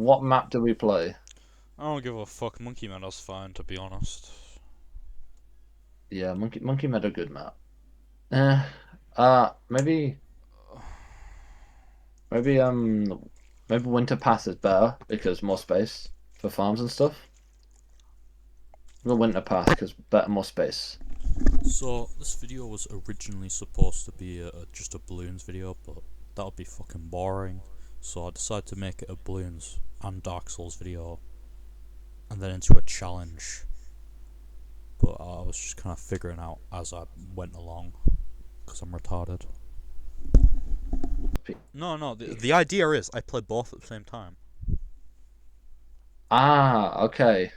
what map do we play? I don't give a fuck. Monkey Meadow's fine, to be honest. Yeah, Monkey Meadow, good map. Maybe maybe maybe Winter Pass is better because more space for farms and stuff. The Winter Pass because better, more space. So, this video was originally supposed to be just a balloons video, but that would be fucking boring. So I decided to make it a balloons and Dark Souls video, and then into a challenge. But I was just kind of figuring out as I went along, because I'm retarded. No, the idea is I play both at the same time. Ah, okay.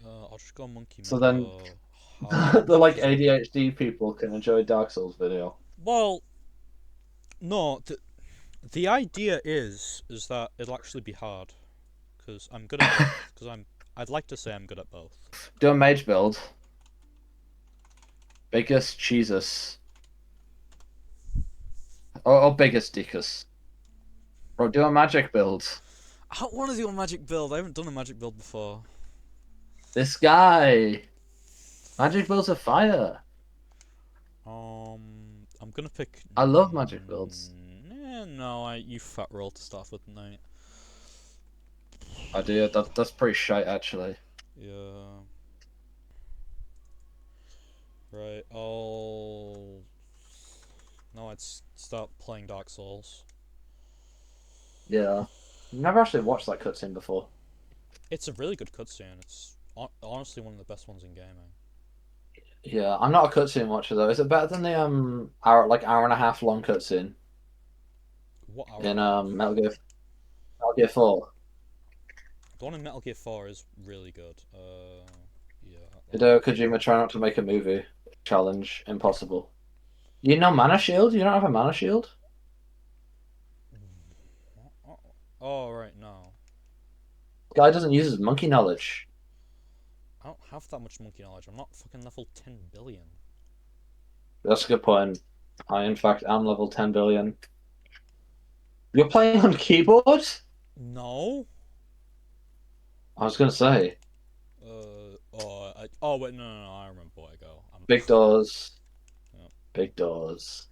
I'll just go Monkey So then Meadow. the like ADHD people can enjoy Dark Souls video. Well, no, the idea is that it'll actually be hard, because I'm good at both. I'd like to say I'm good at both. Do a mage build. Biggest Jesus. Or biggest Dickus. Bro, do a magic build. I don't want to do a magic build. I haven't done a magic build before. This guy. Magic builds are fire. I'm gonna pick. I love magic builds. No, you fat roll to start with tonight. I do. That's pretty shite, actually. Yeah. Right. No, I'd start playing Dark Souls. Yeah. Never actually watched that cutscene before. It's a really good cutscene. It's honestly one of the best ones in gaming. Yeah, I'm not a cutscene watcher though. Is it better than the hour and a half long cutscene What hour in and a half? Metal Gear 4? The one in Metal Gear 4 is really good. Yeah. Hideo Kojima try not to make a movie. Challenge impossible. You know mana shield? You don't have a mana shield? Oh, right, no. Guy doesn't use his monkey knowledge. I don't have that much monkey knowledge. I'm not fucking level 10 billion. That's a good point. I in fact am level 10 billion. You're playing on keyboard? No? I was gonna say. Oh, wait, no, I remember where I go. Big doors. Yeah. Big doors.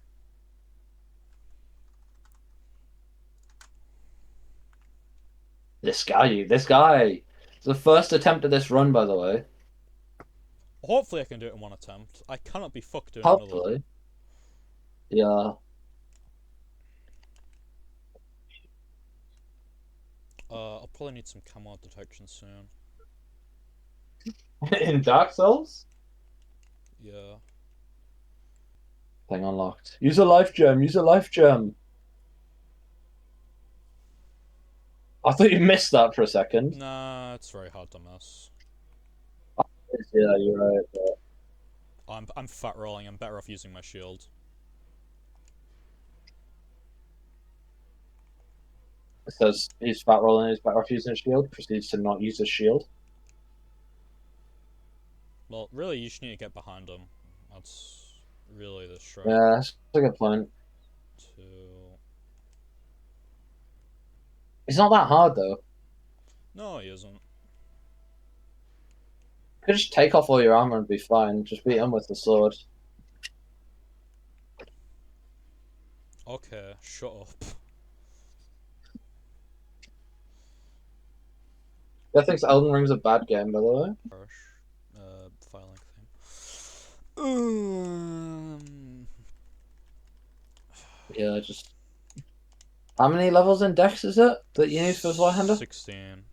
This guy. It's the first attempt at this run, by the way. Hopefully I can do it in one attempt. I cannot be fucked doing another one. Hopefully. Yeah. I'll probably need some camo detection soon. In Dark Souls? Yeah. Thing unlocked. Use a life gem. Use a life gem. I thought you missed that for a second. Nah, it's very hard to miss. Yeah, you're right. But... I'm fat rolling. I'm better off using my shield. It says he's fat rolling. He's better off using a shield. Proceeds to not use a shield. Well, really, you just need to get behind him. That's really the strat. Yeah, that's a good point. It's not that hard though. No, he isn't. You could just take off all your armor and be fine. Just beat him with the sword. Okay, shut up. I think Elden Ring's a bad game, by the way. Filing thing. Yeah, just... How many levels in Dex is it that you need for Zweihander? 16.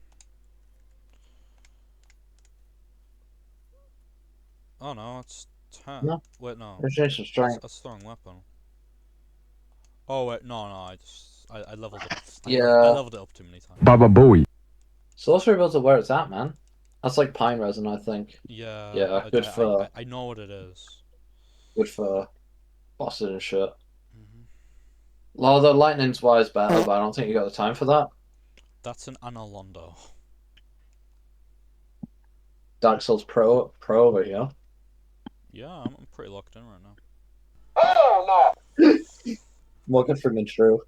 Oh no, it's 10. No. Wait, no. There's some strength. That's the wrong weapon. Oh wait, no, I leveled it. Yeah. I leveled it up too many times. Baba Booey. Sorcery builds are where it's at, man. That's like pine resin, I think. Yeah. Yeah, good for... I know what it is. Good for bosses and shit. Well, the lightning's wise better, but I don't think you got the time for that. That's an Analondo. Dark Souls Pro over here. Yeah, I'm pretty locked in right now. Oh no! Looking for me true.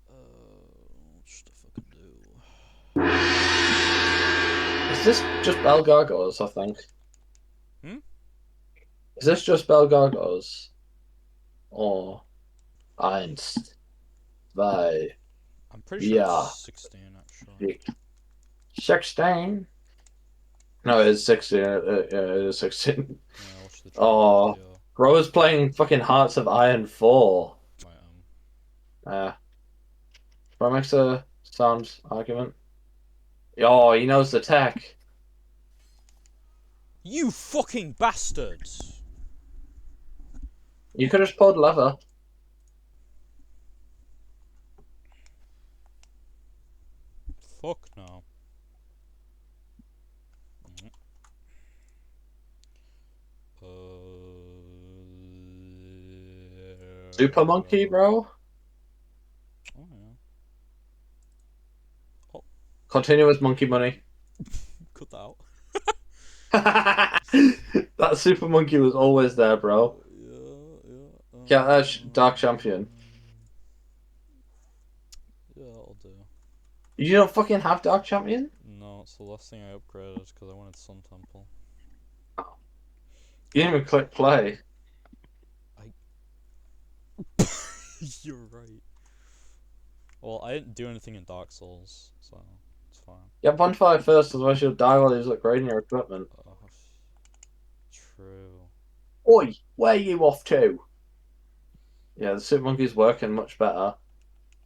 What should I fucking do? Is this just Bell Gargoyles, I think? Hmm? Is this just Bell Gargoyles? Or eins, zwei, I'm pretty sure it's ja, 16 actually. 16? No, it's 16. Yeah, it is 16. Yeah, watch the training Oh, video. bro is playing fucking Hearts of Iron 4. I Uh, bro makes a sound argument. Oh, he knows the tech. You fucking bastards! You could have just pulled leather. Fuck no. Super Monkey, bro. Oh yeah. Oh, Continuous monkey money. cut that out. That Super Monkey was always there, bro. Yeah, yeah. Get that Dark Champion. Yeah, I'll do. You don't fucking have Dark Champion? No, it's the last thing I upgraded because I wanted Sun Temple. You didn't even click play. You're right. Well, I didn't do anything in Dark Souls, so it's fine. Get bonfire first, otherwise you'll die while he's upgrading your equipment. Oh, true. Oi, where are you off to? Yeah, the Super Monkey's working much better,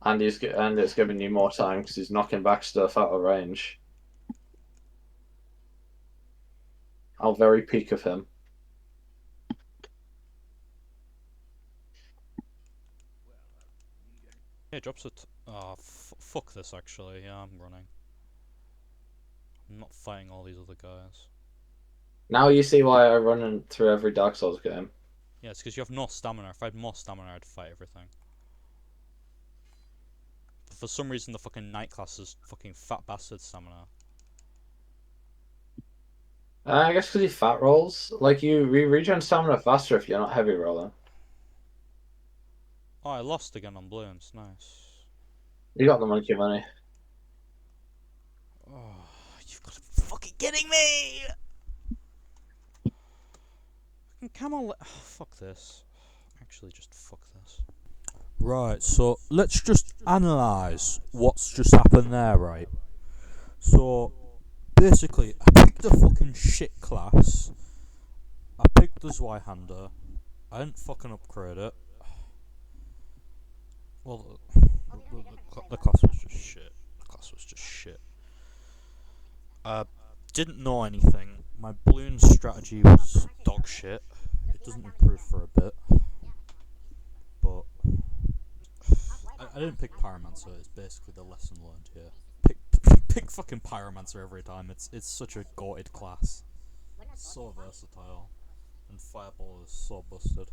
and it's giving you more time because he's knocking back stuff out of range. How very peak of him. Yeah, drops it. Oh, fuck this actually. Yeah, I'm running. I'm not fighting all these other guys. Now you see why I run through every Dark Souls game. Yeah, it's because you have no stamina. If I had more stamina, I'd fight everything. But for some reason, the fucking night class is fucking fat bastard stamina. I guess because he fat rolls. Like, you regen stamina faster if you're not heavy rolling. Oh, I lost again on balloons. Nice. You got the monkey money. Oh, you've got to be fucking kidding me! Come on, fuck this. Actually, just fuck this. Right, so let's just analyse what's just happened there, right? So, basically, I picked a fucking shit class. I picked the Zweihander. I didn't fucking upgrade it. Well, the class was just shit. The class was just shit. I didn't know anything. My balloon strategy was dog shit. It doesn't improve for a bit. But I didn't pick Pyromancer. It's basically the lesson learned here. Pick fucking Pyromancer every time. It's such a goated class. It's so versatile. And Fireball is so busted.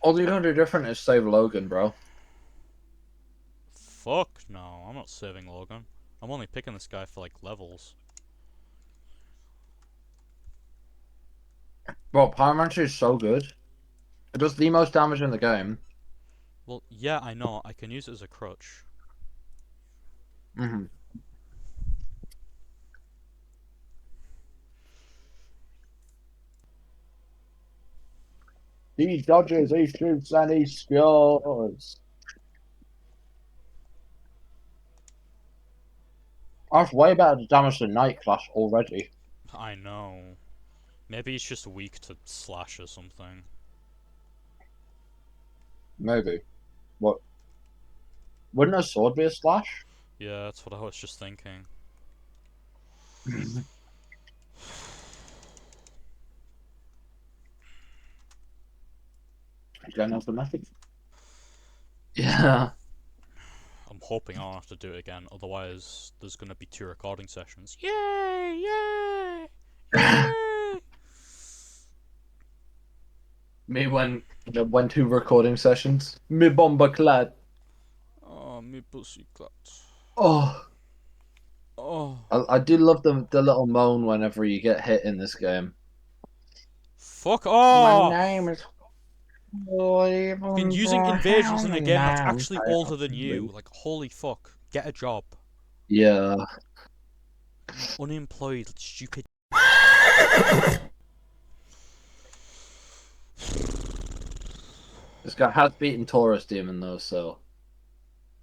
All you gotta do different is save Logan, bro. Fuck no, I'm not saving Logan. I'm only picking this guy for like levels. Bro, Pyromancer is so good. It does the most damage in the game. Well, yeah, I know. I can use it as a crutch. Mm-hmm. He dodges, he shoots, and he scores. That's way better damage than Night Class already. I know. Maybe he's just weak to slash or something. Maybe. What? Wouldn't a sword be a slash? Yeah, that's what I was just thinking. Again, automatic. Yeah. I'm hoping I don't have to do it again, otherwise there's gonna be 2 recording sessions. Yay! Yay! Yay! Me when 2 recording sessions. Me bomber clad. Oh, me pussy clut. Oh. Oh. I do love the little moan whenever you get hit in this game. Fuck My off! name is Fucking using invasions in a game that's actually older than you. Hound. Like, holy fuck. Get a job. Yeah. Unemployed, stupid. This guy has beaten Taurus Demon though, so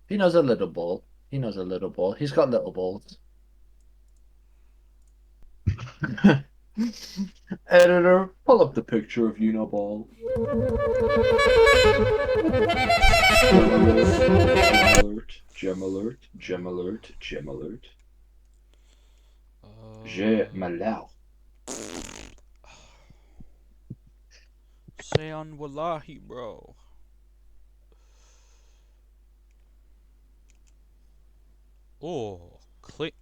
he knows a little ball. He knows a little ball. He's got little balls. Editor, pull up the picture of Uniball. Gem alert, gem alert, gem alert, gem alert. Je m'allow. Say on wallahi, bro. Oh, click.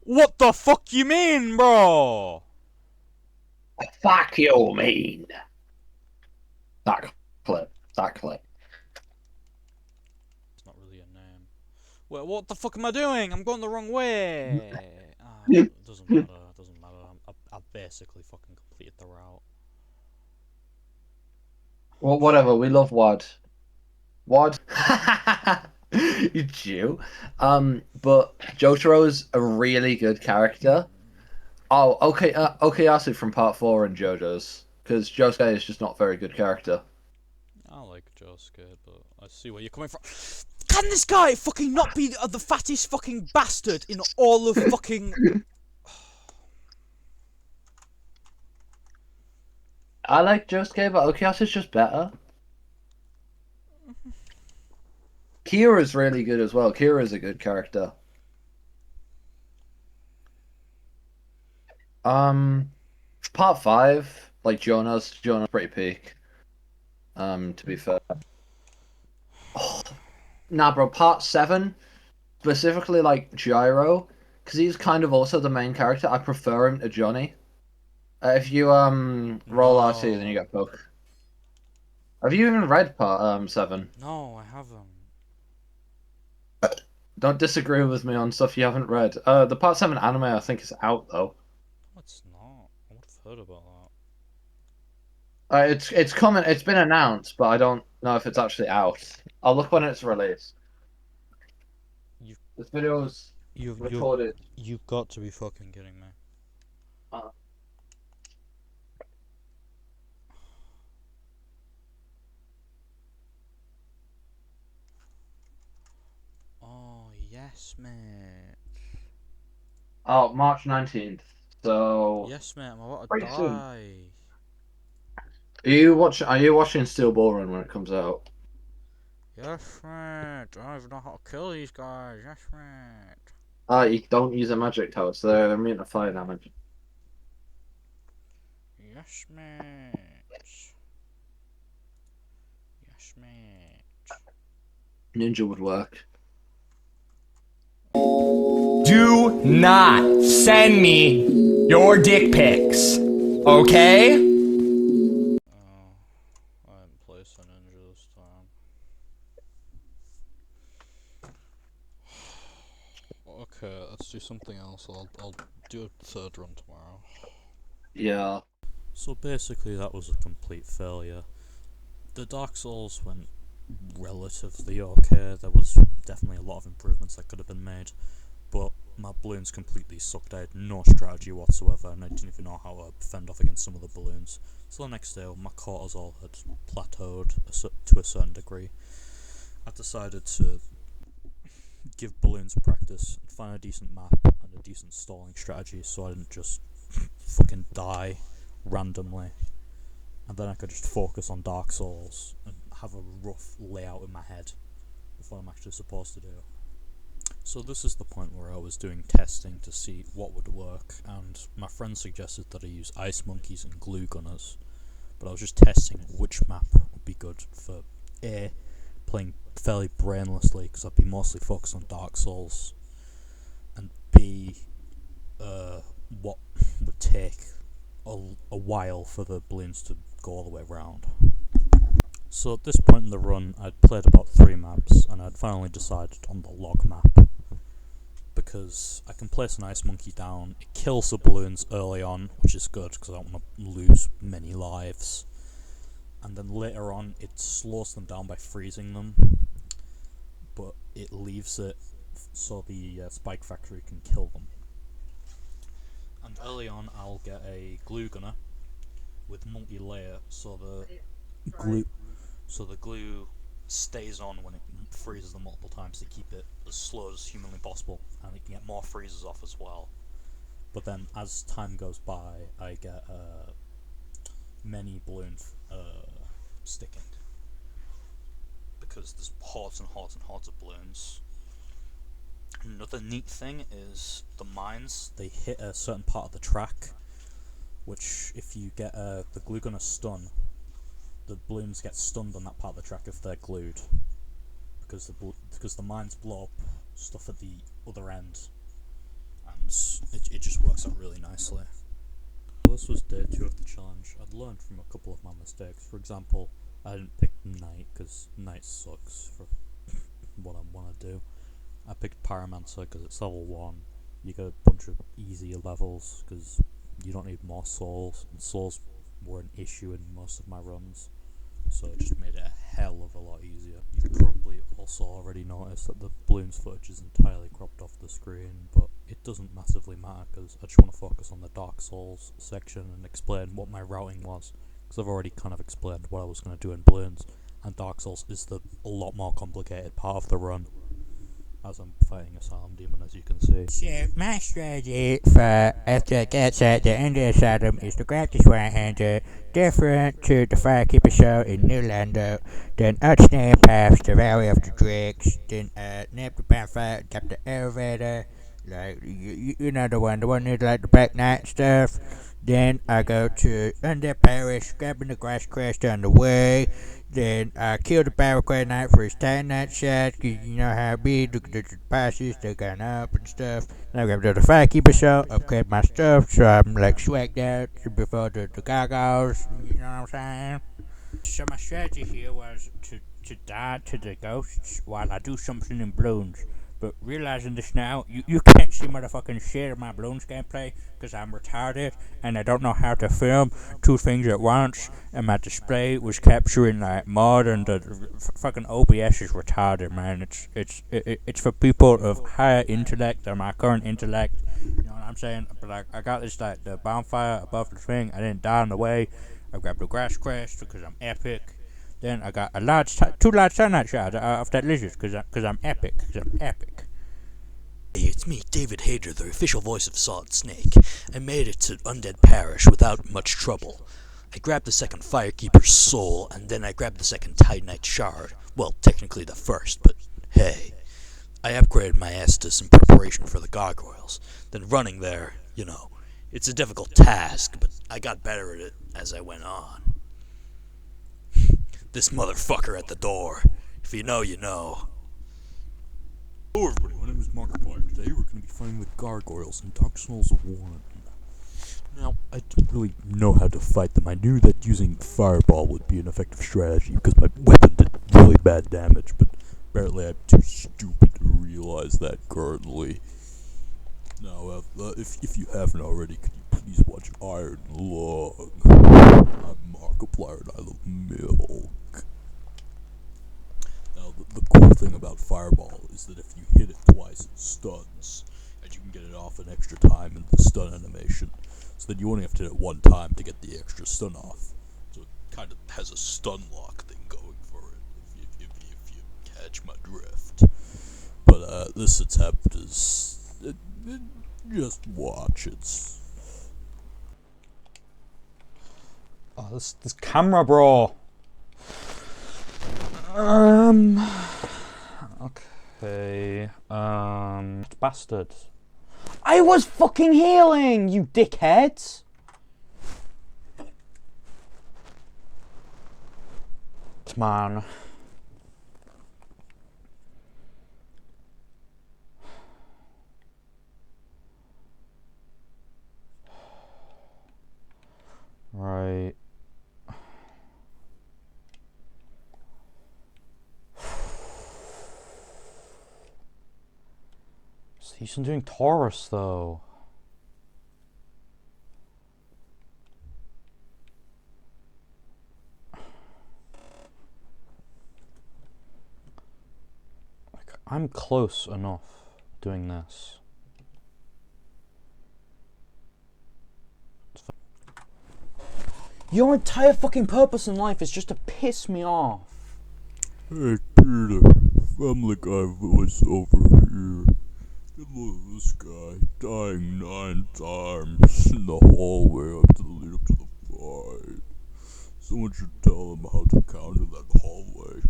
What the fuck you mean, bro? Fuck you mean? That clip. That clip. It's not really a name. Wait, what the fuck am I doing? I'm going the wrong way. It doesn't matter. It doesn't matter. I've basically fucking completed the route. Well, whatever. We love Wad. Wad. You Jew. But Jotaro's a really good character. Oh, okay. Okuyasu from Part 4 and JoJo's. Because Josuke is just not a very good character. I like Josuke, but I see where you're coming from. Can this guy fucking not be the fattest fucking bastard in all of fucking... I like Josuke, but Okuyasu's just better. Kira's really good as well. Kira's a good character. Part 5, like Jonah's pretty peak. To be fair. Oh, nah, bro. Part 7, specifically like Gyro, because he's kind of also the main character. I prefer him to Johnny. If you roll RT, then you No. get poke. Have you even read part 7? No, I haven't. Don't disagree with me on stuff you haven't read. The part 7 anime I think is out though. No, it's not. I would have heard about that. It's coming. It's been announced, but I don't know if it's actually out. I'll look when it's released. You, This video's you've recorded. you've got to be fucking kidding me. Uh, Oh yes, mate. oh, March 19th. So Yes, mate. I'm about to pretty soon. die. Are you watching Steel Ball Run when it comes out? Yes, mate. I don't even know how to kill these guys. Yes, mate. You don't use a magic tower, so they're immune to fire damage. Yes, mate. Yes, mate. Ninja would work. Do not send me your dick pics, okay? Oh, I haven't played a ninja this time. Okay, let's do something else. I'll do a third run tomorrow. Yeah. So basically, that was a complete failure. The Dark Souls went relatively okay. There was definitely a lot of improvements that could have been made, but my balloons completely sucked. I had no strategy whatsoever, and I didn't even know how to fend off against some of the balloons. So the next day, my cortisol had plateaued to a certain degree. I decided to give balloons a practice and find a decent map and a decent stalling strategy, so I didn't just fucking die randomly. And then I could just focus on Dark Souls and have a rough layout in my head of what I'm actually supposed to do. So this is the point where I was doing testing to see what would work, and my friend suggested that I use ice monkeys and glue gunners, but I was just testing which map would be good for A, playing fairly brainlessly because I'd be mostly focused on Dark Souls, and B, what would take a while for the balloons to go all the way around. So at this point in the run, I'd played about 3 maps, and I'd finally decided on the log map, because I can place an ice monkey down, it kills the balloons early on, which is good because I don't want to lose many lives, and then later on it slows them down by freezing them, but it leaves it so the spike factory can kill them. And early on, I'll get a glue gunner with multi-layer, so the glue stays on when it freezes them multiple times to keep it as slow as humanly possible, and it can get more freezes off as well. But then, as time goes by, I get many balloons sticking, because there's hordes and hordes and hordes of balloons. Another neat thing is the mines. They hit a certain part of the track, which if you get the glue gunner stun, the balloons get stunned on that part of the track if they're glued, because the mines blow up stuff at the other end, and it just works out really nicely. Well, this was day 2 of the challenge. I'd learned from a couple of my mistakes. For example, I didn't pick night because night sucks for what I want to do. I picked Pyromancer because it's level 1. You get a bunch of easier levels because you don't need more souls, and souls were an issue in most of my runs, so it just made it a hell of a lot easier. You've probably also already noticed that the balloons footage is entirely cropped off the screen, but it doesn't massively matter because I just want to focus on the Dark Souls section and explain what my routing was, because I've already kind of explained what I was going to do in balloons, and Dark Souls is a lot more complicated part of the run, as I'm fighting a Salem demon, as you can see. So, my strategy for after it gets at the end of the Asylum is to grab this right-hander, different to the Firekeeper show in Newlander, then snare paths to Valley of the Drakes, then nab the bonfire, tap the elevator, like, you know the one with like the Black Knight stuff. Then I go to Undead Parish, grabbing the grass crest on the way. Then I kill the Barricade Knight for his Titanite shot, cause you know how it be, the passes, they're going up and stuff. Then I grab the Firekeeper shot, upgrade my stuff, so I'm like swagged out before the gargoyles, you know what I'm saying? So my strategy here was to die to the ghosts while I do something in balloons. But realizing this now, you can't see motherfucking shit of my balloons gameplay because I'm retarded and I don't know how to film 2 things at once, and my display was capturing like more than the fucking OBS is retarded, man. It's for people of higher intellect than my current intellect. You know what I'm saying? But like I got this like the bonfire above the thing. I didn't die on the way. I grabbed the grass crest because I'm epic. Then I got 2 large Titanite shards off that lizard because I'm epic. Hey, it's me, David Hayter, the official voice of Solid Snake. I made it to Undead Parish without much trouble. I grabbed the second Firekeeper's soul, and then I grabbed the second Titanite shard. Well, technically the first, but hey. I upgraded my Estus in preparation for the gargoyles. Then running there, you know, it's a difficult task, but I got better at it as I went on. This motherfucker at the door. If you know, you know. Hello everybody, my name is Markiplier. Today we're going to be fighting the gargoyles in Dark Souls 1. Now, I didn't really know how to fight them. I knew that using Fireball would be an effective strategy because my weapon did really bad damage, but apparently I'm too stupid to realize that currently. Now, if you haven't already, could you please watch Iron Lung? I'm Markiplier and I love milk. Now, the cool thing about Fireball is that if you hit it twice, it stuns, and you can get it off an extra time in the stun animation. So then you only have to hit it 1 time to get the extra stun off. So it kind of has a stun lock thing going for it, if you catch my drift. But this attempt is... just watch it. Oh, this camera, bro. Okay. Bastard. I was fucking healing, you dickheads. Come on. Right. He's doing Taurus though. Like, I'm close enough. doing this. Your entire fucking purpose in life is just to piss me off. Hey Peter, Family Guy voice over here. Look at this guy dying 9 times in the hallway up to the lead up to the fight. Someone should tell him how to counter that hallway.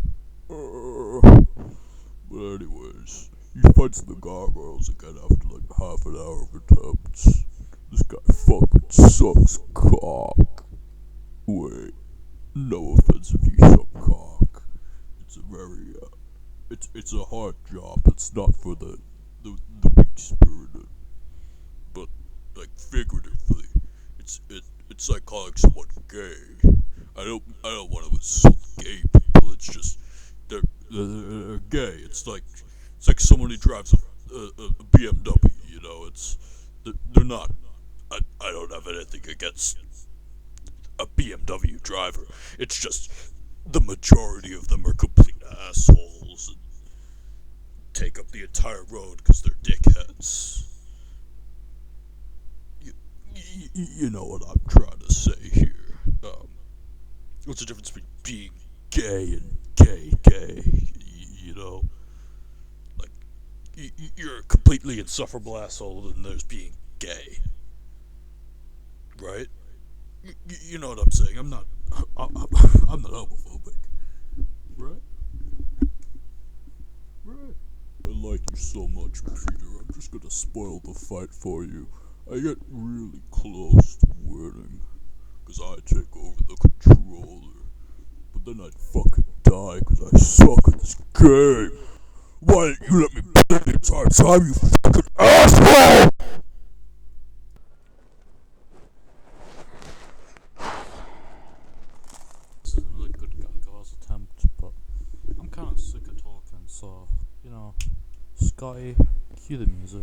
But anyways, he fights the gargoyles again after like half an hour of attempts. This guy fucking sucks cock. Wait, no offense if you suck cock. It's a very, it's a hard job. It's not for the weak-spirited. But, like, figuratively, it's like calling someone gay. I don't want to insult gay people. It's just they're gay. It's like someone who drives a BMW. You know, they're not. I don't have anything against a BMW driver. It's just the majority of them are complete assholes and take up the entire road because they're dickheads. You know what I'm trying to say here. What's the difference between being gay and gay? You know? Like, you're a completely insufferable asshole, and there's being gay. Right? You know what I'm saying? I'm not homophobic. Right? Right. I like you so much, Peter. I'm just gonna spoil the fight for you. I get really close to winning, cause I take over the controller. But then I'd fucking die, cause I suck at this game. Why didn't you let me play the entire time, you fucking asshole? This is another good gargoyles attempt, but I'm kinda sick of talking, so, you know, Scotty, cue the music.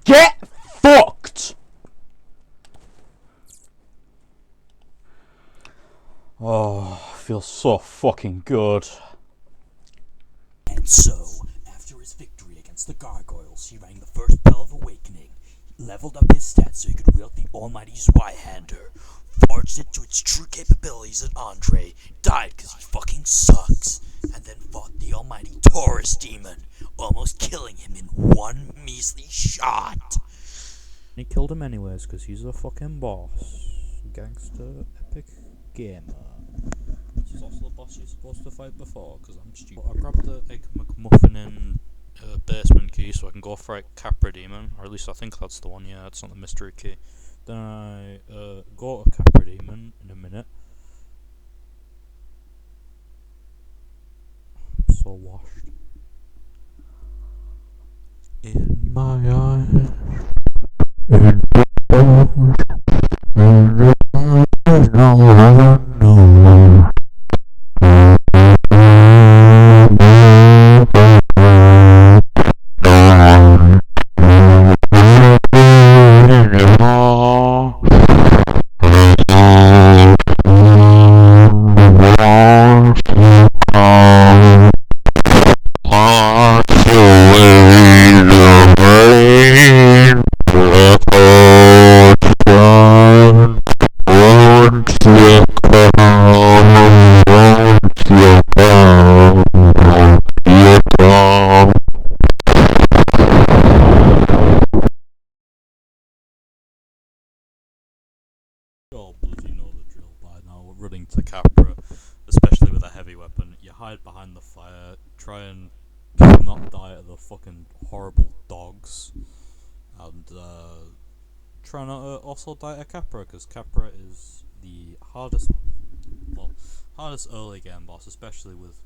Get fucked! Oh, feels so fucking good. And so, after his victory against the gargoyles, he rang the first bell of awakening, leveled up his stats so he could wield the almighty Zweihander, forged it to its true capabilities, and Andre died because he fucking sucks, and then fought the almighty Taurus demon, almost killing him in one measly shot. He killed him anyways because he's a fucking boss. Gangster epic gamer. This is also the boss you're supposed to fight before because I'm stupid. I grabbed the Egg McMuffin in basement key so I can go fight Capra Demon, or at least I think that's the one. Yeah, it's not the mystery key. Then I go to Capra Demon in a minute. I'm so washed. In my eyes, there's no one, no one. You all bloody know the drill by now. We're running to Capra, especially with a heavy weapon. You hide behind the fire, try and not die to the fucking horrible dogs, and try not to also die to Capra, because Capra is the hardest, well, hardest early game boss, especially with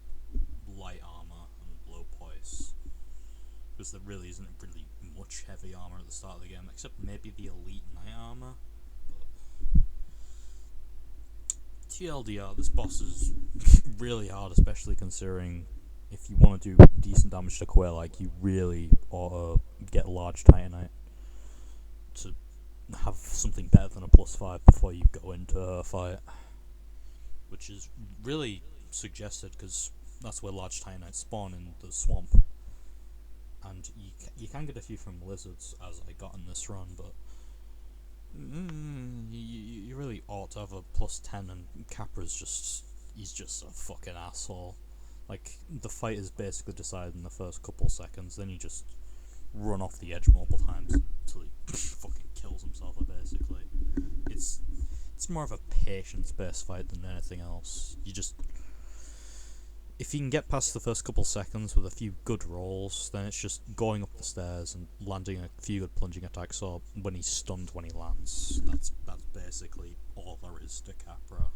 light armor and low poise, because there really isn't really much heavy armor at the start of the game, except maybe the elite knight armor. TLDR, this boss is really hard, especially considering if you want to do decent damage to Quail, like, you really ought to get large Titanite to have something better than a +5 before you go into a fight, which is really suggested because that's where large Titanite spawn, in the swamp, and you can get a few from lizards, as I got in this run, but you really ought to have a +10, and Capra's he's just a fucking asshole. Like, the fight is basically decided in the first couple seconds, then you just run off the edge multiple times until he fucking kills himself, basically. It's more of a patience-based fight than anything else. If you can get past the first couple seconds with a few good rolls, then it's just going up the stairs and landing a few good plunging attacks, or when he's stunned when he lands. That's basically all there is to Capra.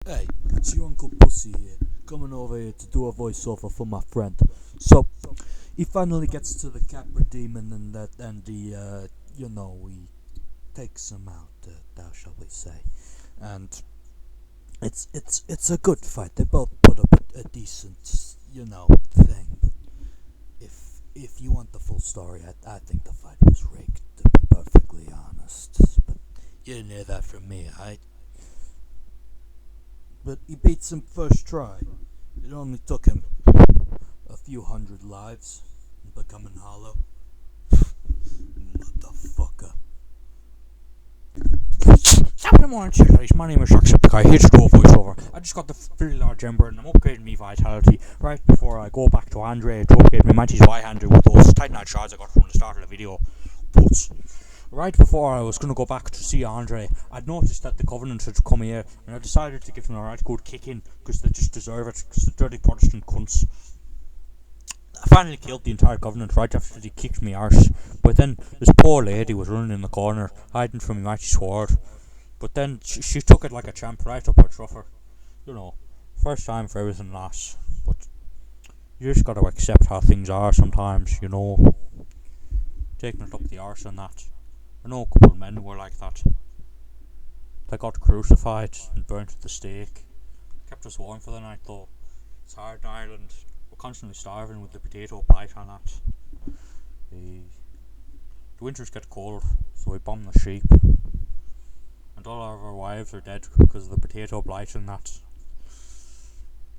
Hey, it's your Uncle Pussy here, coming over here to do a voiceover for my friend. So, he finally gets to the Capra demon, and he takes him out, how shall we say. And it's a good fight. They both put up a decent, thing. But if you want the full story, I think the fight was rigged, to be perfectly honest. But you didn't hear that from me, But he beats him first try. It only took him a few hundred lives, becoming hollow. Motherfucker. Top of the morning, chillers. My name is Jacksepticeye, here to do a voiceover. I just got the fairly large ember and I'm upgrading me vitality right before I go back to Andre to upgrade my Mantis Y-hander with those Titanite shards I got from the start of the video. But right before I was going to go back to see Andre, I'd noticed that the Covenant had come here, and I decided to give them a right good kick in, because they just deserve it, because they're dirty Protestant cunts. I finally killed the entire Covenant right after they kicked me arse, but then this poor lady was running in the corner, hiding from my mighty sword. But then she took it like a champ right up her truffer. First time for everything, lass. But you just gotta accept how things are sometimes, Taking it up the arse and that. I know a couple of men who were like that. They got crucified and burnt at the stake. Kept us warm for the night though. It's hard in Ireland. We're constantly starving with the potato blight on that. The winters get cold, so we bomb the sheep. And all of our wives are dead because of the potato blight and that.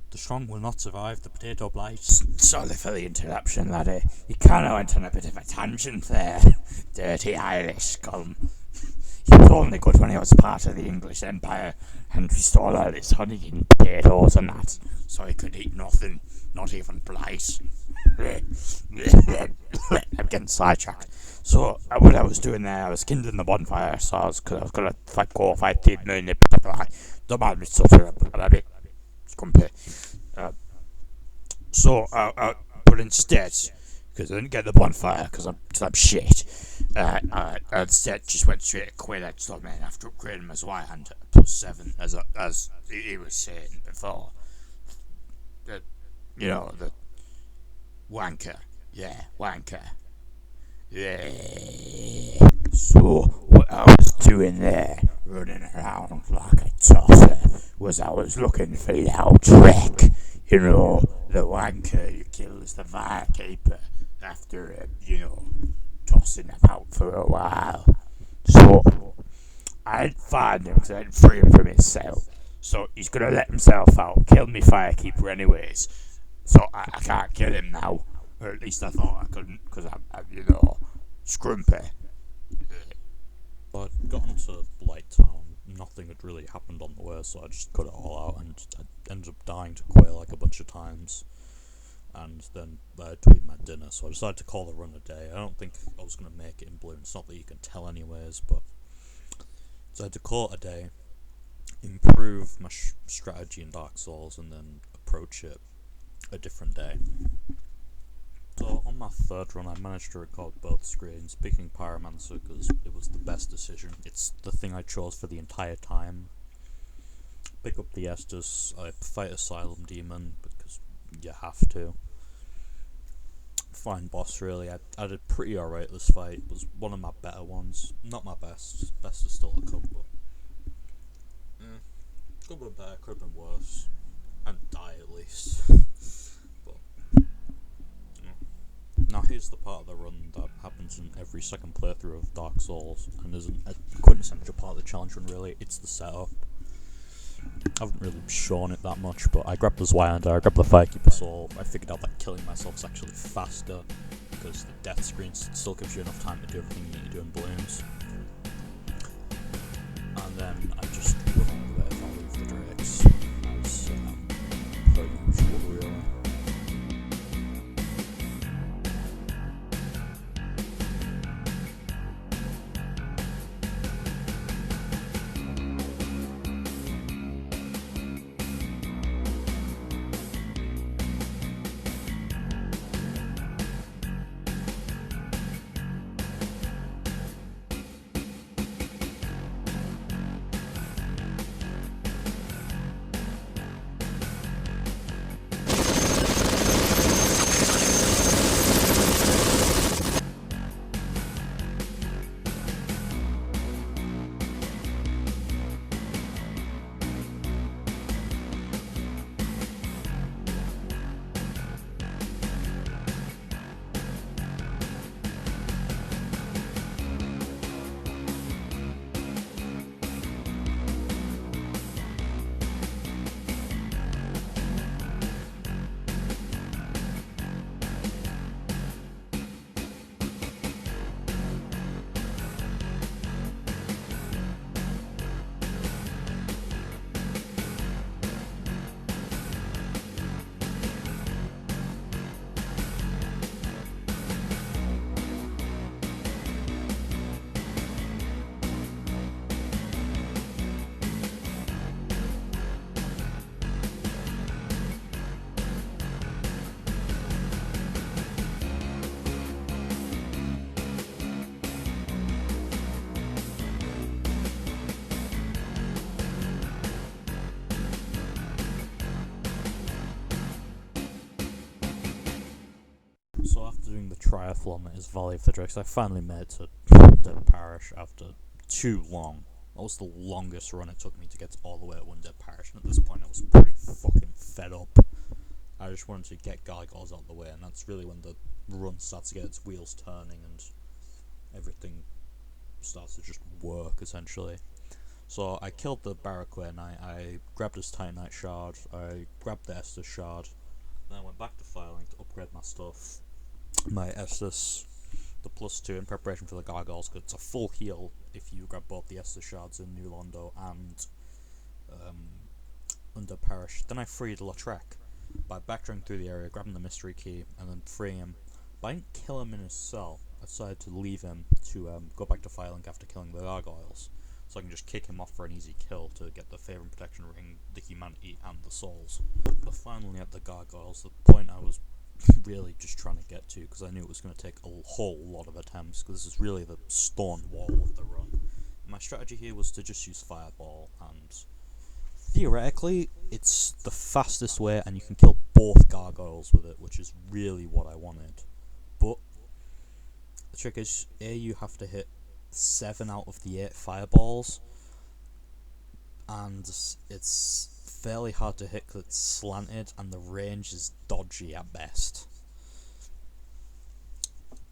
The strong will not survive the potato blight. Sorry for the interruption, laddie. You kinda went on a bit of a tangent there. Dirty Irish scum. He was only good when he was part of the English Empire, and we stole all his honey and potatoes and that, so he could eat nothing, not even blight. I'm getting sidetracked. So, what I was doing there, I was kindling the bonfire, so I was gonna go fight the moon butterfly. Don't mind me stutter, I'm a bit grumpy. But instead, because I didn't get the bonfire, because I'm shit, I instead just went straight to Quail Man after upgrading my Y-hand at +7, as he was saying before. The wanker. Yeah, wanker. So, what I was doing there, running around like a tosser, was I was looking for Loudrek. You know, the wanker who kills the firekeeper after, tossing about for a while. So, I didn't find him because I didn't free him from his cell. So, he's gonna let himself out, kill me firekeeper anyways. So, I can't kill him now. Or at least I thought I couldn't, because I'm scrumpy. I got into Blight Town, nothing had really happened on the way, so I just cut it all out, and I ended up dying to Quail like a bunch of times. And then I had to eat my dinner, so I decided to call the run a day. I don't think I was going to make it in Bloons, it's not that you can tell anyways, but so I had to call it a day, improve my strategy in Dark Souls, and then approach it a different day. So on my third run, I managed to record both screens, picking Pyromancer because it was the best decision. It's the thing I chose for the entire time. Pick up the Estus, I fight Asylum Demon because you have to. Fine boss really, I did pretty alright this fight, it was one of my better ones. Not my best, best is still to come, but could have been better, could have been worse. And die at least. Now here's the part of the run that happens in every second playthrough of Dark Souls, and isn't a quintessential part of the challenge run really, it's the setup. I haven't really shown it that much, but I grabbed the Zweihander, I grabbed the Firekeeper Soul, I figured out that killing myself is actually faster, because the death screen still gives you enough time to do everything you need to do in Bloons. And then I just run all the way if I leave the Drakes, as per usual really. So after doing the triathlon that is Valley of the Drakes, I finally made it to Dead Parish after too long. That was the longest run it took me to get all the way at One Dead Parish, and at this point I was pretty fucking fed up. I just wanted to get gargoyles out of the way, and that's really when the run starts to get its wheels turning and everything starts to just work, essentially. So I killed the Barracuda Knight, I grabbed his Titanite shard, I grabbed the Estus shard, then I went back to Filing to upgrade my stuff. My Estus, the +2 in preparation for the gargoyles, because it's a full heal if you grab both the Estus shards in New Londo and Undead Parish. Then I freed Lautrec by backtracking through the area, grabbing the mystery key, and then freeing him. But I didn't kill him in his cell. I decided to leave him to go back to Filing after killing the gargoyles, so I can just kick him off for an easy kill to get the Favour and Protection Ring, the Humanity, and the Souls. But finally at the gargoyles, the point I was really just trying to get to, because I knew it was going to take a whole lot of attempts, because this is really the stone wall of the run. My strategy here was to just use Fireball, and theoretically it's the fastest way, and you can kill both gargoyles with it, which is really what I wanted. But The trick is, you have to hit 7 out of the 8 fireballs, and it's fairly hard to hit because it's slanted and the range is dodgy at best.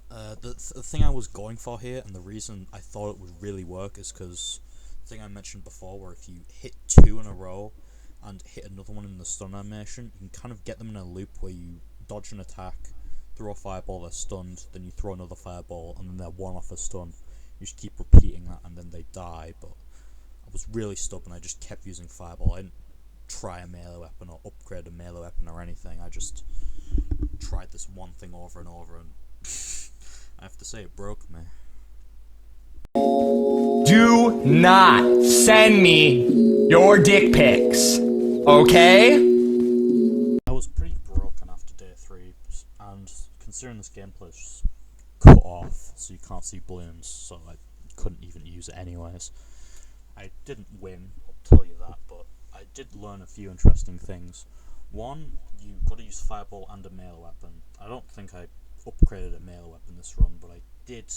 The thing I was going for here, and the reason I thought it would really work, is because the thing I mentioned before, where if you hit 2 in a row and hit another one in the stun animation, you can kind of get them in a loop where you dodge an attack, throw a fireball, they're stunned, then you throw another fireball, and then they're one off a stun. You just keep repeating that, and then they die. But I was really stubborn, I just kept using fireball. I didn't try a melee weapon or upgrade a melee weapon or anything. I just tried this one thing over and over, and I have to say, it broke me. Do not send me your dick pics, okay? I was pretty broken after day 3, and considering this gameplay is just cut off, so you can't see balloons, so I couldn't even use it anyways. I didn't win, I'll tell you that, but I did learn a few interesting things. One, you gotta use fireball and a melee weapon. I don't think I upgraded a melee weapon this run, but I did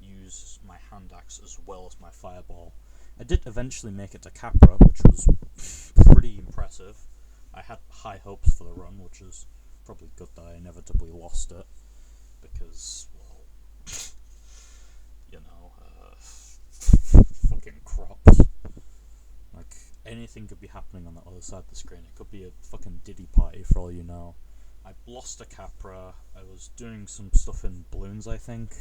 use my hand axe as well as my fireball. I did eventually make it to Capra, which was pretty impressive. I had high hopes for the run, which is probably good that I inevitably lost it, because, well, you know, fucking crops. Like, anything could be happening on the other side of the screen. It could be a fucking Diddy party for all you know. I lost a Capra, I was doing some stuff in balloons, I think,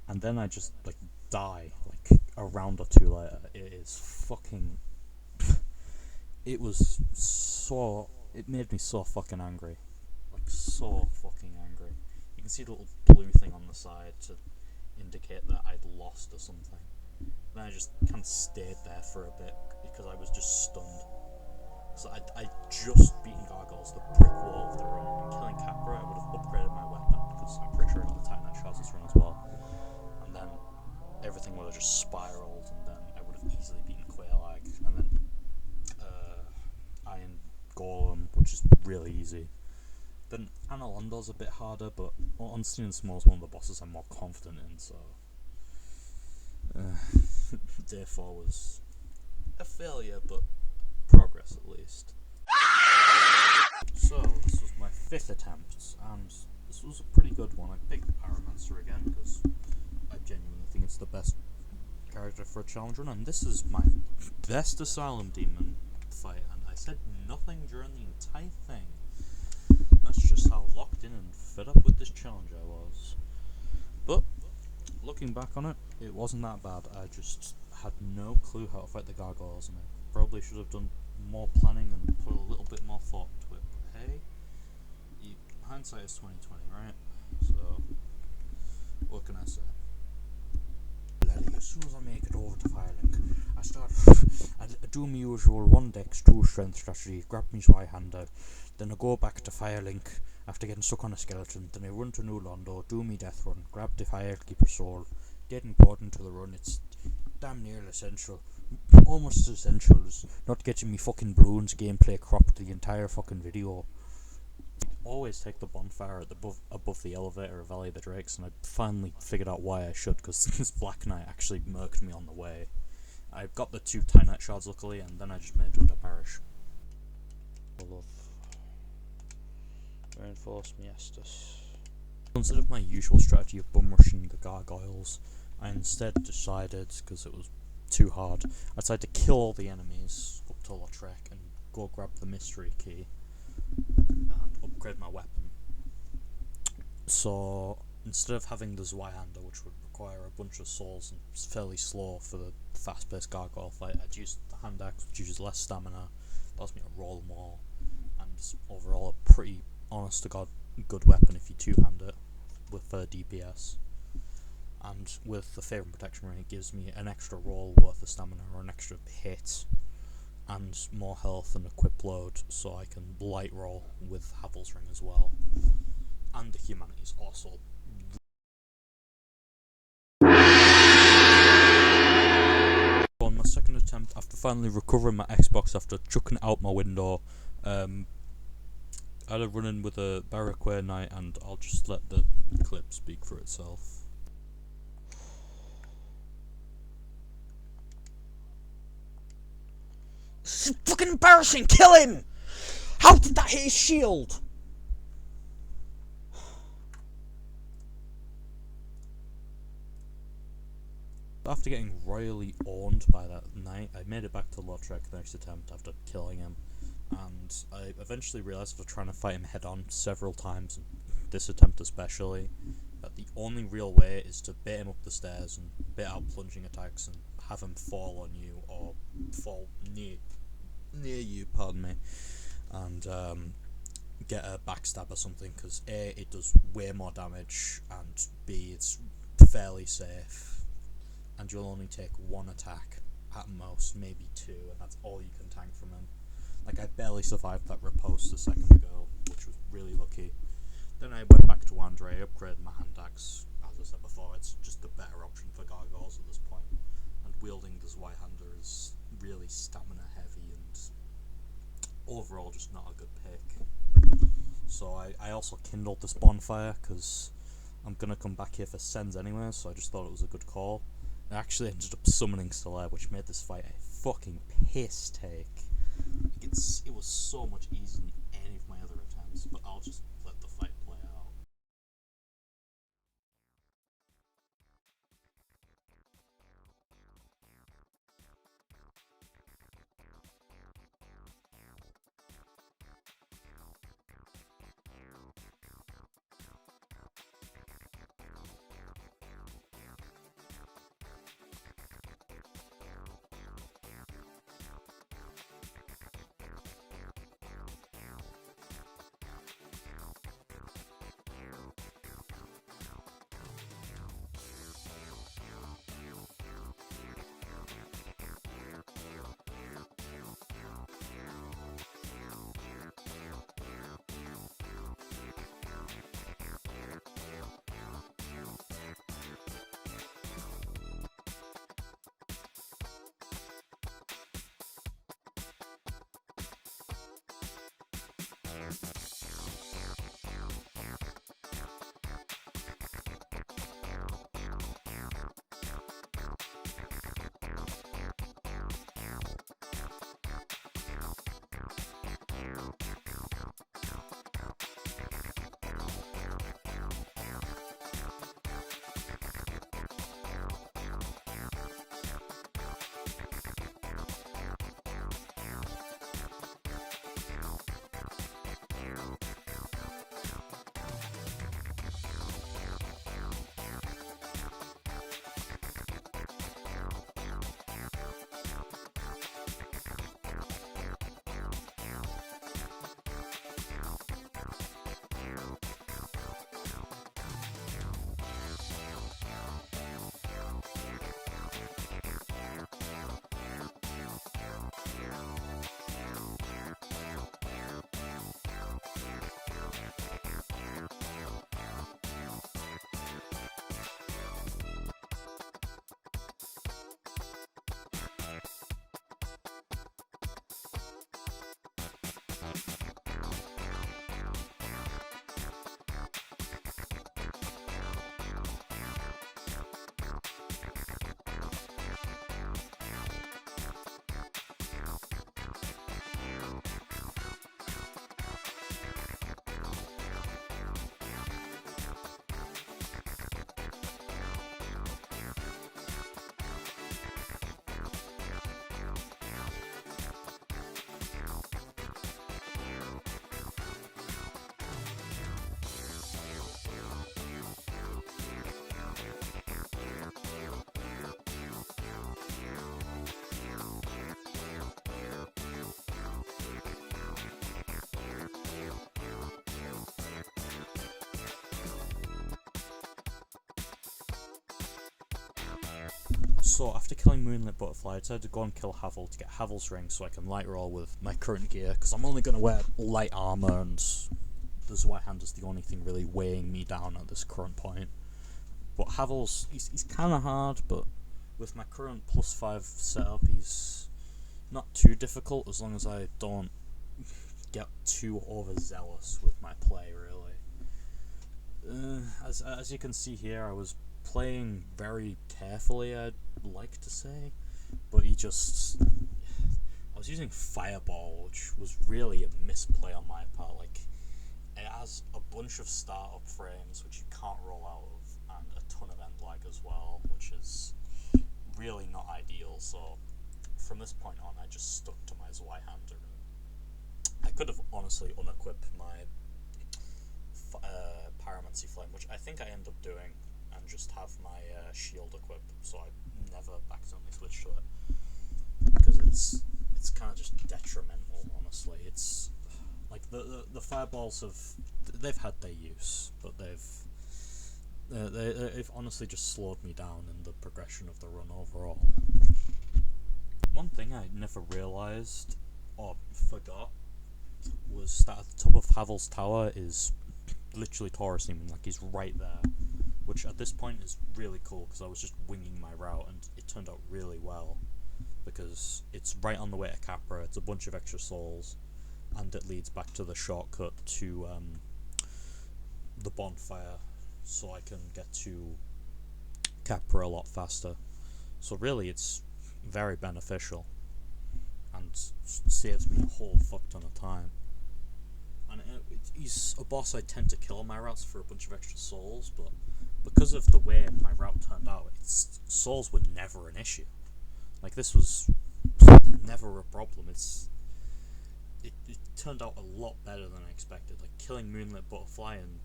and then I just, like, die, like, a round or 2 later. It is fucking... it was so... it made me so fucking angry. Like, so fucking angry. You can see the little blue thing on the side to indicate that I'd lost or something. Then I just kind of stayed there for a bit, because I was just stunned. So I'd just beaten Gargoyles, the brick wall of the run, and killing Capra, I would have upgraded my weapon, because I'm pretty sure I got the Titanite shards this run as well. And then everything would have just spiraled, and then I would have easily beaten Quailag, and then Iron Golem, which is really easy. Then Analondo's a bit harder, but Unseen and Small is one of the bosses I'm more confident in, so... Day 4 was a failure, but progress at least. So, this was my 5th attempt, and this was a pretty good one. I picked Pyromancer again, because I genuinely think it's the best character for a challenge run, and this is my best Asylum Demon fight, and I said nothing during the entire thing. That's just how locked in and fed up with this challenge I was. But, looking back on it, it wasn't that bad. I just had no clue how to fight the gargoyles, and I probably should have done more planning and put a little bit more thought to it. But hey, hindsight is 20/20, right? So, what can I say? As soon as I make it over to Firelink, I do my usual 1 dex 2 strength strategy, grab me Zweihander, then I go back to Firelink after getting stuck on a skeleton, then I run to New Londo, do me death run, grab the Firekeeper soul. Dead important to the run, it's damn near essential. Almost as essential as not getting me fucking balloons gameplay cropped the entire fucking video. Always take the bonfire at above the elevator of Valley of the Drakes, and I finally figured out why I should, because this Black Knight actually murked me on the way. I got the 2 Titanite shards luckily, and then I just made it to Under Parish. Full of reinforced Miestus. Instead of my usual strategy of bum rushing the gargoyles, I instead decided, because it was too hard, I decided to kill all the enemies up to Lautrec and go grab the mystery key and upgrade my weapon. So instead of having the Zweihander, which would require a bunch of souls and it's fairly slow for the fast-paced gargoyle fight, I'd use the hand axe, which uses less stamina, allows me to roll them all, and overall a pretty honest to god good weapon if you two-hand it with DPS. And with the Favour and Protection ring, it gives me an extra roll worth of stamina or an extra hit and more health and equip load, so I can light roll with Havel's ring as well. And the humanities also. On my second attempt, after finally recovering my Xbox after chucking it out my window, I had a run-in with a Barraquer Knight, and I'll just let the clip speak for itself. This is fucking embarrassing! Kill him! How did that hit his shield? After getting royally owned by that knight, I made it back to Lautrec the next attempt after killing him, and I eventually realised after trying to fight him head on several times, this attempt especially, that the only real way is to bait him up the stairs and bait out plunging attacks and have him fall on you or fall near you, pardon me, and get a backstab or something, because A, it does way more damage, and B, it's fairly safe, and you'll only take one attack at most, maybe two, and that's all you can tank from him. Like, I barely survived that riposte a second ago, which was really lucky. Then I went back to Andre, upgraded my hand axe. As I said before, it's just the better option for gargoyles at this point, and wielding the Zweihander is really stamina heavy and overall just not a good pick. So I also kindled this bonfire, because I'm going to come back here for Sens anyway, so I just thought it was a good call. I actually ended up summoning Stelaire, which made this fight a fucking piss take. It was so much easier than any of my other attempts, but I'll just let the fight play out. So after killing Moonlit Butterfly, I decided to go and kill Havel to get Havel's ring so I can light roll with my current gear, because I'm only going to wear light armor and the Zweihander is the only thing really weighing me down at this current point. But Havel's, he's kind of hard, but with my current +5 setup, he's not too difficult as long as I don't get too overzealous with my play, really. As you can see here, I was playing very carefully, I'd like to say, but I was using Fireball, which was really a misplay on my part. Like, it has a bunch of startup frames which you can't roll out of, and a ton of end lag as well, which is really not ideal. So from this point on, I just stuck to my Zweihander. I could have honestly unequipped my Pyromancy Flame, which I think I end up doing, and just have my shield equipped, so I never accidentally switch to it, because it's kind of just detrimental. Honestly, it's like the fireballs they've had their use, but they've honestly just slowed me down in the progression of the run overall. One thing I never realised or forgot was that at the top of Havel's tower is literally Taurus Demon, like he's right there, which at this point is really cool because I was just winging my route and it turned out really well because it's right on the way to Capra, it's a bunch of extra souls, and it leads back to the shortcut to the bonfire, so I can get to Capra a lot faster. So really it's very beneficial and saves me a whole fuck ton of time. And he's a boss I tend to kill on my routes for a bunch of extra souls, but because of the way my route turned out, souls were never an issue. Like, this was never a problem. It turned out a lot better than I expected. Like, killing Moonlit Butterfly and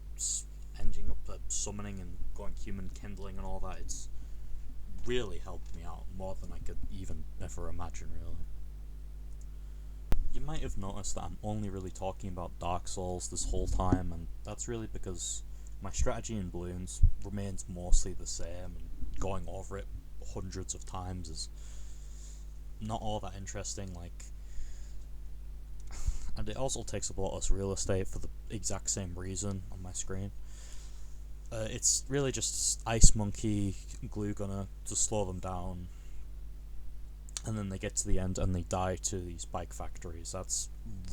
ending up summoning and going human kindling and all that, it's really helped me out more than I could even ever imagine, really. You might have noticed that I'm only really talking about Dark Souls this whole time, and that's really because my strategy in Bloons remains mostly the same, and going over it hundreds of times is not all that interesting. Like, and it also takes up a lot less real estate for the exact same reason on my screen. It's really just Ice Monkey, Glue Gunner to slow them down, and then they get to the end and they die to these bike factories. That's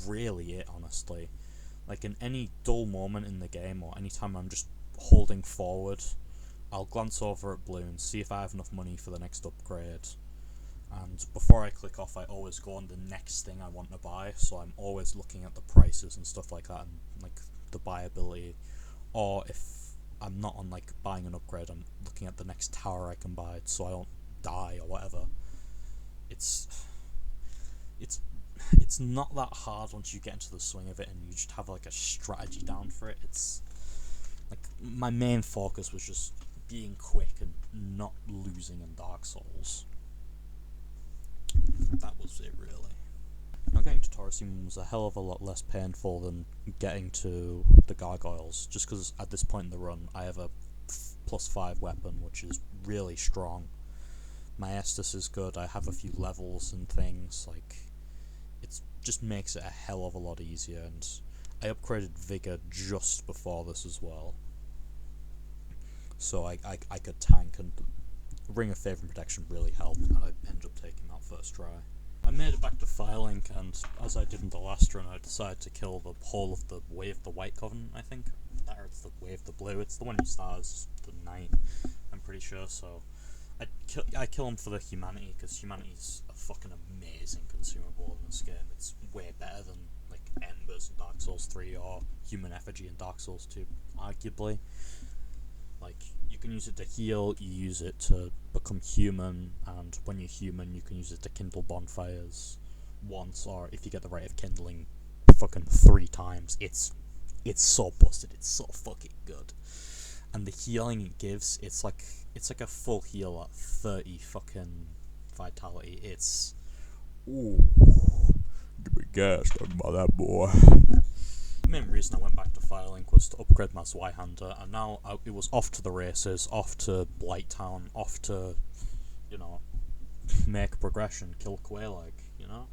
really it, honestly. Like, in any dull moment in the game, or any time I'm just holding forward, I'll glance over at Bloons, see if I have enough money for the next upgrade, and before I click off, I always go on the next thing I want to buy, so I'm always looking at the prices and stuff like that, and like the buyability, or if I'm not on like buying an upgrade, I'm looking at the next tower I can buy so I don't die or whatever. It's not that hard once you get into the swing of it and you just have like a strategy down for it. It's like my main focus was just being quick and not losing in Dark Souls. That was it, really. Now, getting to Taurus Demon was a hell of a lot less painful than getting to the gargoyles, just because at this point in the run I have a +5 weapon, which is really strong. My Estus is good, I have a few levels and things, like, it just makes it a hell of a lot easier, and I upgraded Vigor just before this as well. So I could tank, and Ring of Favour and Protection really helped, and I ended up taking him out first try. I made it back to Firelink, and as I did in the last run, I decided to kill the whole of the Wave the White Covenant, I think. Or it's the Wave the Blue, it's the one who stars the Knight, I'm pretty sure, so I kill him for the Humanity, because Humanity's a fucking amazing consumable in this game. It's way better than like Embers in Dark Souls 3 or Human Effigy in Dark Souls 2, arguably. Like, you can use it to heal, you use it to become human, and when you're human you can use it to kindle bonfires once, or if you get the rate of kindling, fucking 3 times. It's so busted, it's so fucking good. And the healing it gives, it's like a full heal at 30 fucking vitality. It's... ooh. Give me gas, talking about that boy. The main reason I went back to Firelink was to upgrade my Zweihander, and now it was off to the races, off to Blighttown, off to, you know, make progression, kill Quelaag, you know?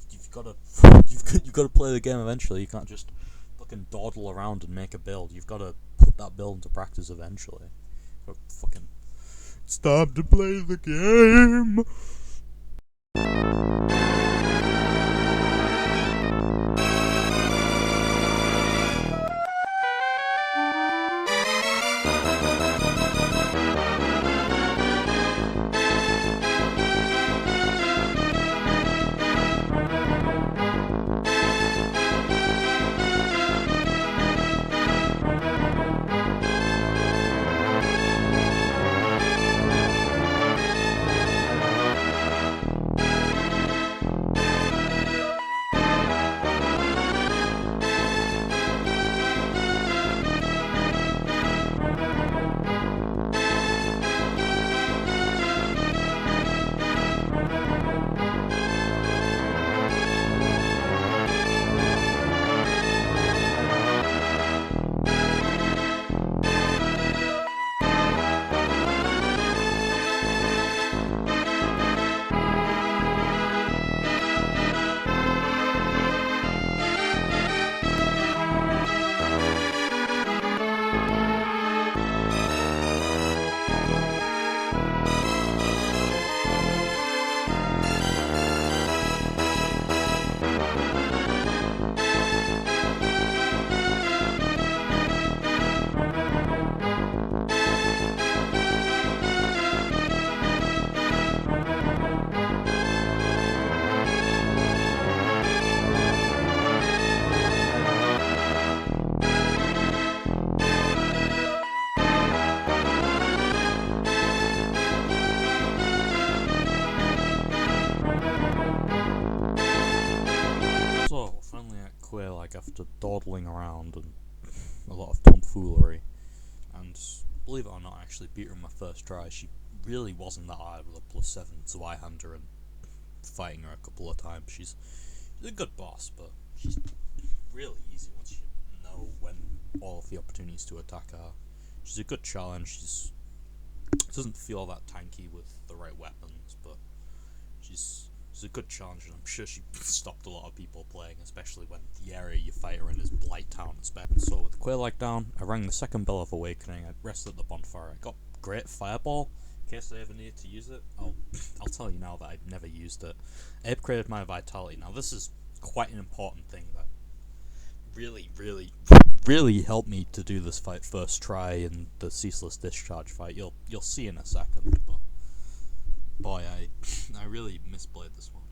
You've got to play the game eventually. You can't just fucking dawdle around and make a build. You've got to put that build into practice eventually. Fucking... it's time to play the game! after dawdling around and a lot of tomfoolery. And believe it or not, I actually beat her on my first try. She really wasn't that hard with a +7 Zweihander and fighting her a couple of times. She's a good boss, but she's really easy once you know when all of the opportunities to attack are. She's a good challenge. She's doesn't feel that tanky with the right weapons, but she's a good challenge, and I'm sure she stopped a lot of people playing, especially when the area you fight her in is Blight Town and spec. So with Quailike down, I rang the second bell of awakening. I rested at the bonfire. I got great fireball. In case I ever needed to use it, I'll tell you now that I've never used it. I upgraded my vitality. Now this is quite an important thing that really helped me to do this fight first try in the ceaseless discharge fight. You'll see in a second, but boy, I really misplayed this one.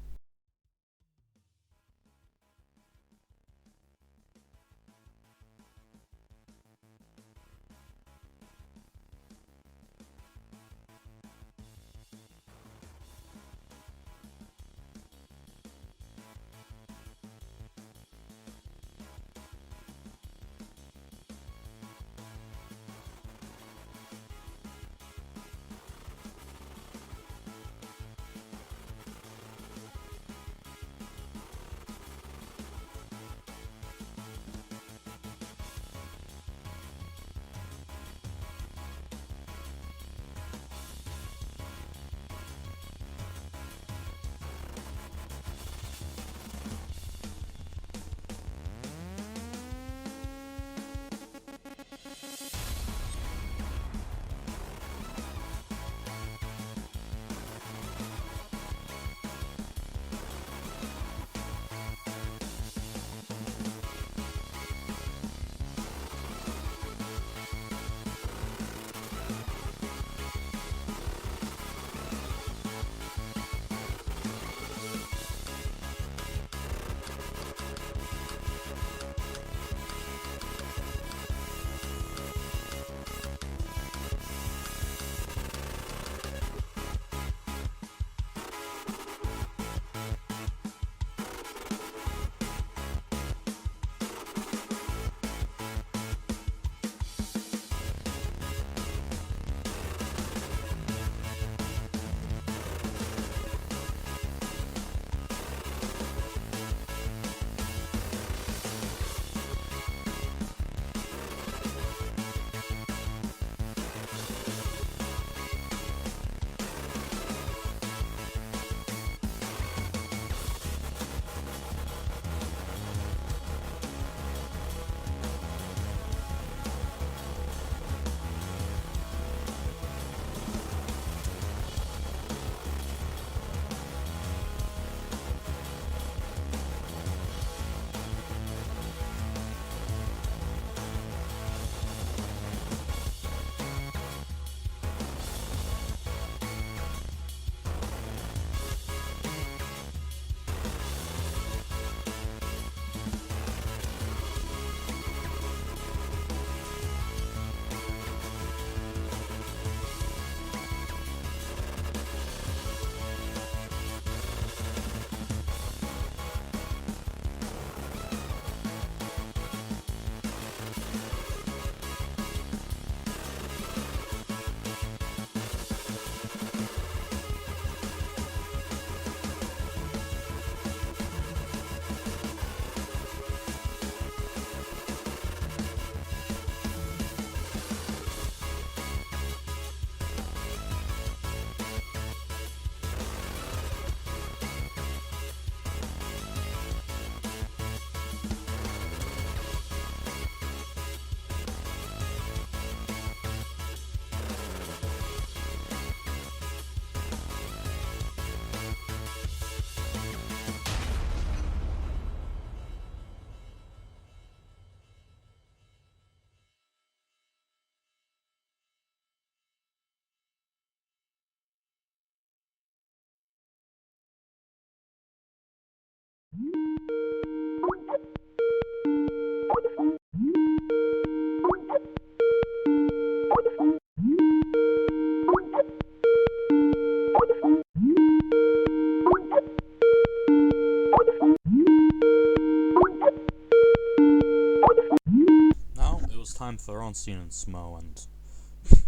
time for Ornstein and Smo, and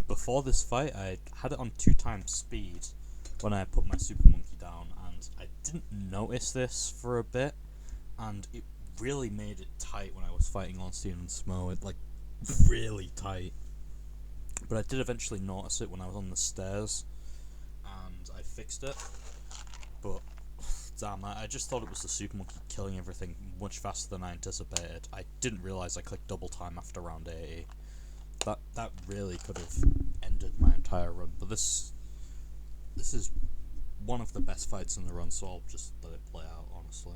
before this fight I had it on 2 times speed when I put my Super Monkey down, and I didn't notice this for a bit, and it really made it tight when I was fighting Ornstein and Smo. It, like, really tight. But I did eventually notice it when I was on the stairs, and I fixed it. But damn, I just thought it was the Super Monkey killing everything much faster than I anticipated. I didn't realise I clicked double time after round 80. That really could have ended my entire run. But this is one of the best fights in the run, so I'll just let it play out, honestly.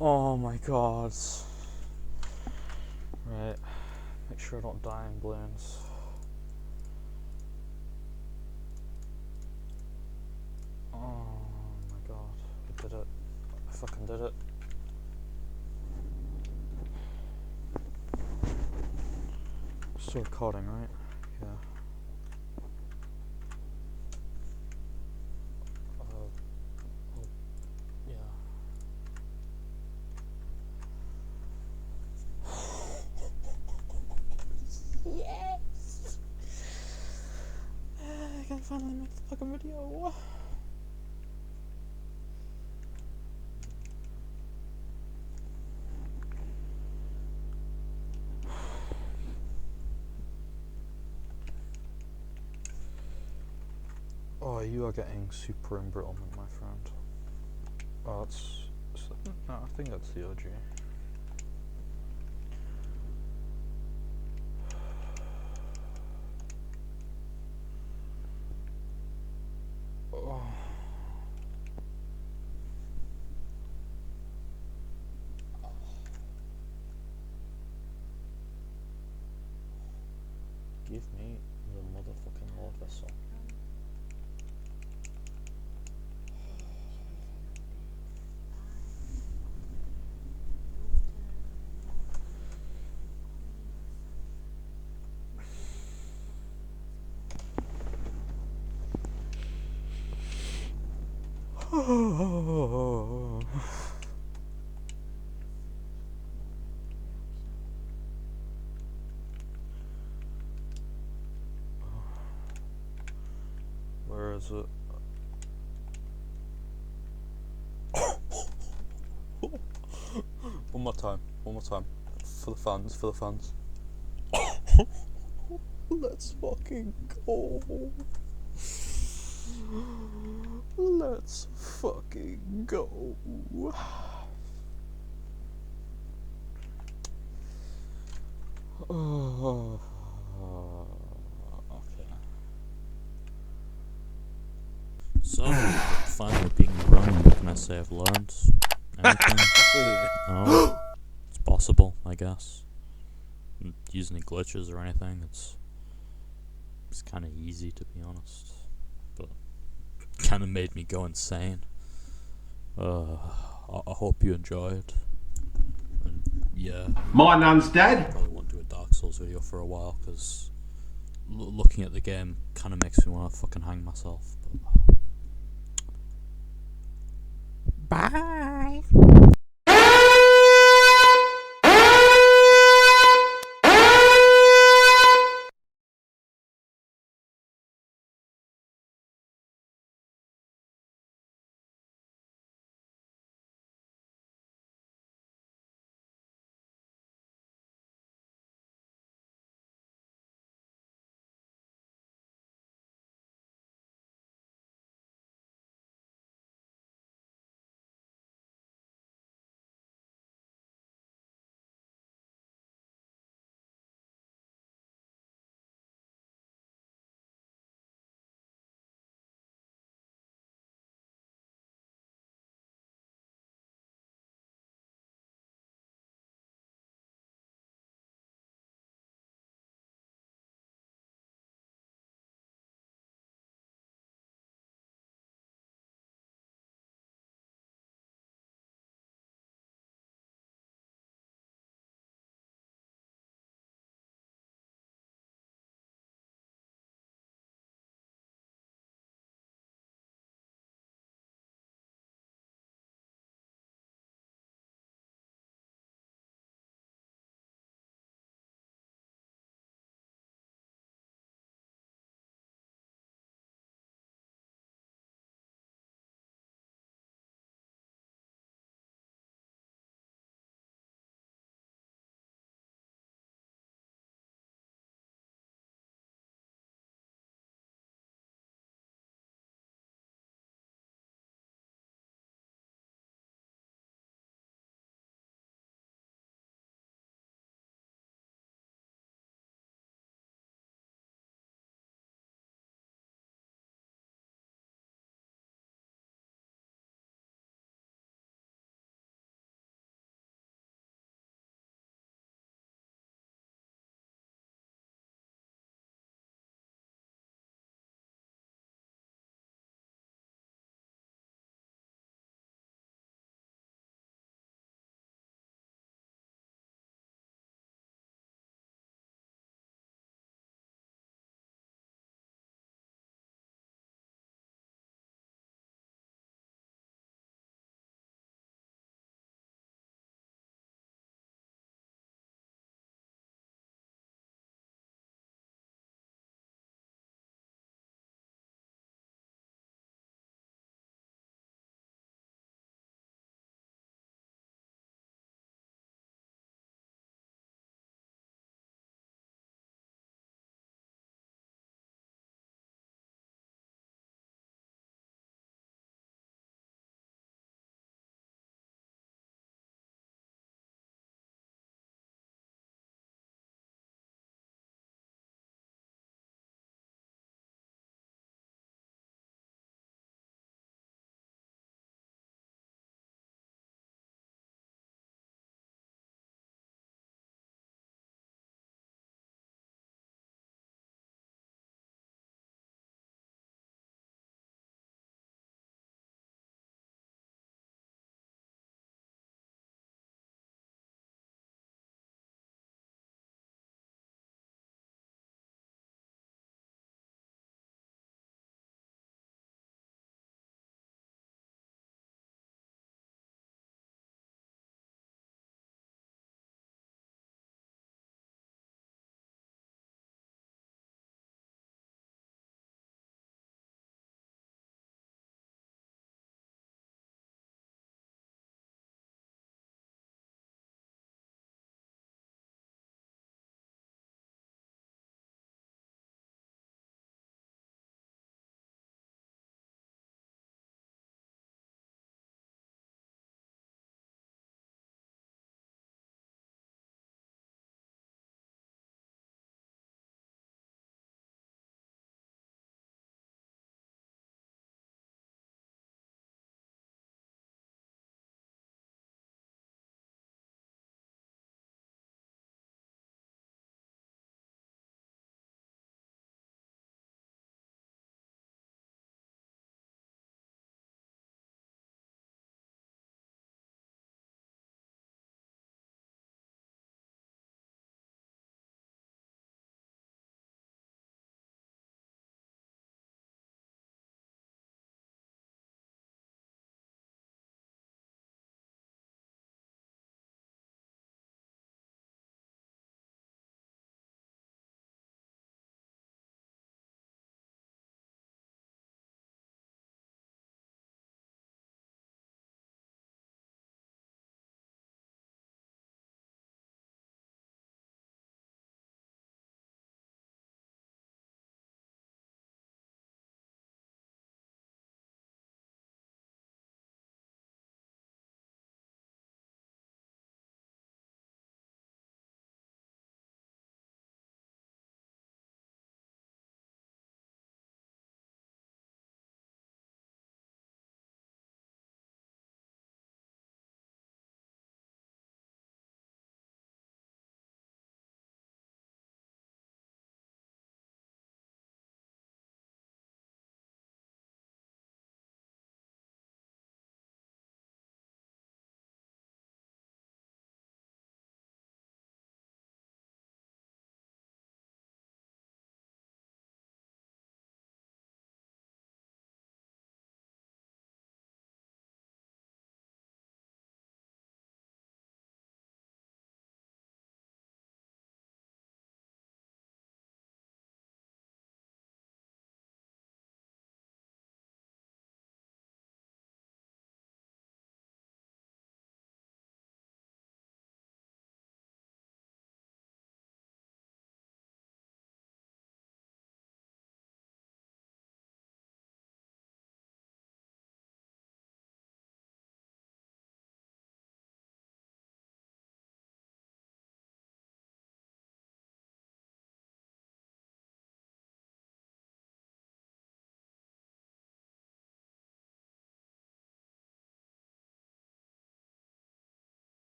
Oh my god. Right. Make sure I don't die in balloons. Oh my god. I did it. I fucking did it. Still recording, right? Yeah. Yeah. Yes! I can finally make the fucking video. Oh, you are getting super embrittlement, my friend. Oh, no, I think that's the OG. Oh. Give me the motherfucking Lord Vessel. Where is it? One more time, one more time. For the fans, for the fans. Let's fucking go. Let's fucking go. Oh, okay. So, finally being grown, what can I say I've learned? Anything? No? It's possible, I guess. Using any glitches or anything, it's kind of easy, to be honest. But kind of made me go insane. I hope you enjoyed. And yeah, My nan's dead. probably won't do a Dark Souls video for a while, because looking at the game kind of makes me want to fucking hang myself. But Bye.